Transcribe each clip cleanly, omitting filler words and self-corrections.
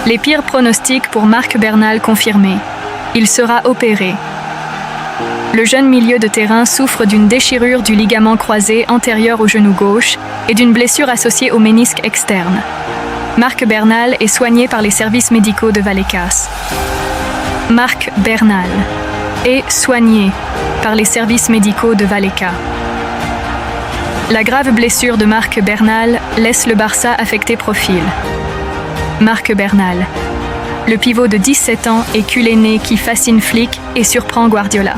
Les pires pronostics pour Marc Bernal confirmés. Il sera opéré. Le jeune milieu de terrain souffre d'une déchirure du ligament croisé antérieur au genou gauche et d'une blessure associée au ménisque externe. Marc Bernal est soigné par les services médicaux de Vallecas. Marc Bernal est soigné par les services médicaux de Vallecas. La grave blessure de Marc Bernal laisse le Barça affecté profil. Marc Bernal, le pivot de 17 ans et culé-né qui fascine Flick et surprend Guardiola.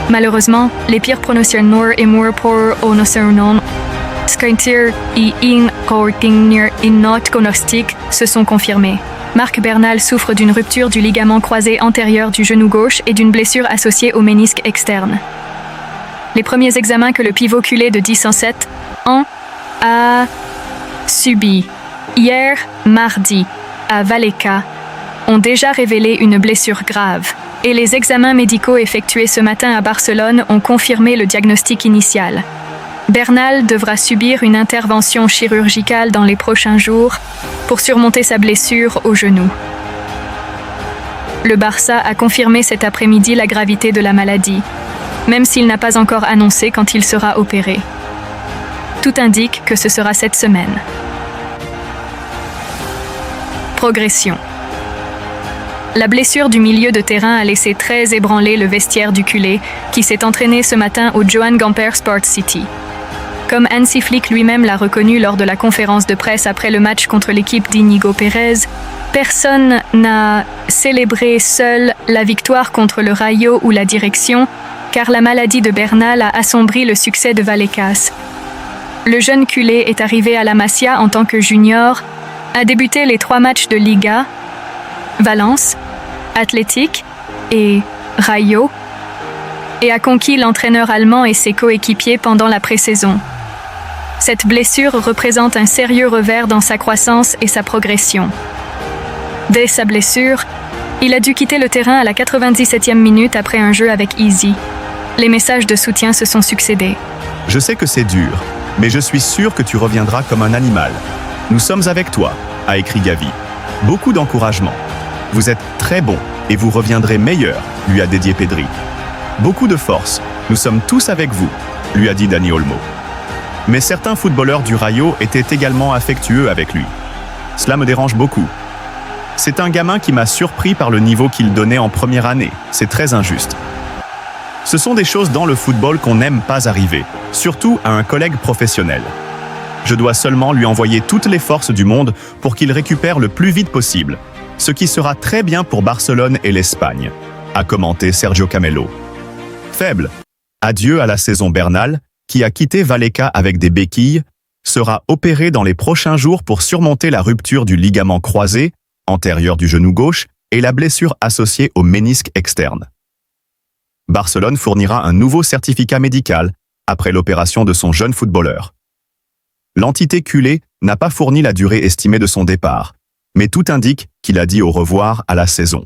Malheureusement, les pires pronostics pour Onosernon, Skintir et Incortingner in Not Pronostic se sont confirmés. Marc Bernal souffre d'une rupture du ligament croisé antérieur du genou gauche et d'une blessure associée au ménisque externe. Les premiers examens que le pivot culé de 17 ans a subi hier, mardi, à Vallecas, ont déjà révélé une blessure grave, et les examens médicaux effectués ce matin à Barcelone ont confirmé le diagnostic initial. Bernal devra subir une intervention chirurgicale dans les prochains jours pour surmonter sa blessure au genou. Le Barça a confirmé cet après-midi la gravité de la maladie, même s'il n'a pas encore annoncé quand il sera opéré. Tout indique que ce sera cette semaine. Progression. La blessure du milieu de terrain a laissé très ébranlé le vestiaire du culé, qui s'est entraîné ce matin au Joan Gamper Sport City. Comme Hansi Flick lui-même l'a reconnu lors de la conférence de presse après le match contre l'équipe d'Iñigo Pérez, personne n'a célébré seul la victoire contre le Rayo ou la direction, car la maladie de Bernal a assombri le succès de Vallecas. Le jeune culé est arrivé à la Masia en tant que junior, a débuté les 3 matchs de Liga, Valence, Athletic et Rayo, et a conquis l'entraîneur allemand et ses coéquipiers pendant la pré-saison. Cette blessure représente un sérieux revers dans sa croissance et sa progression. Dès sa blessure, il a dû quitter le terrain à la 97e minute après un jeu avec Easy. Les messages de soutien se sont succédés. Je sais que c'est dur, mais je suis sûr que tu reviendras comme un animal. Nous sommes avec toi, a écrit Gavi. Beaucoup d'encouragement. Vous êtes très bon et vous reviendrez meilleur, lui a dédié Pedri. Beaucoup de force. Nous sommes tous avec vous, lui a dit Dani Olmo. Mais certains footballeurs du Rayo étaient également affectueux avec lui. Cela me dérange beaucoup. C'est un gamin qui m'a surpris par le niveau qu'il donnait en première année. C'est très injuste. Ce sont des choses dans le football qu'on n'aime pas arriver, surtout à un collègue professionnel. Je dois seulement lui envoyer toutes les forces du monde pour qu'il récupère le plus vite possible, ce qui sera très bien pour Barcelone et l'Espagne, a commenté Sergio Camelo. Faible. Adieu à la saison Bernal, qui a quitté Vallecas avec des béquilles, sera opéré dans les prochains jours pour surmonter la rupture du ligament croisé, antérieur du genou gauche, et la blessure associée au ménisque externe. Barcelone fournira un nouveau certificat médical après l'opération de son jeune footballeur. L'entité culée n'a pas fourni la durée estimée de son départ, mais tout indique qu'il a dit au revoir à la saison.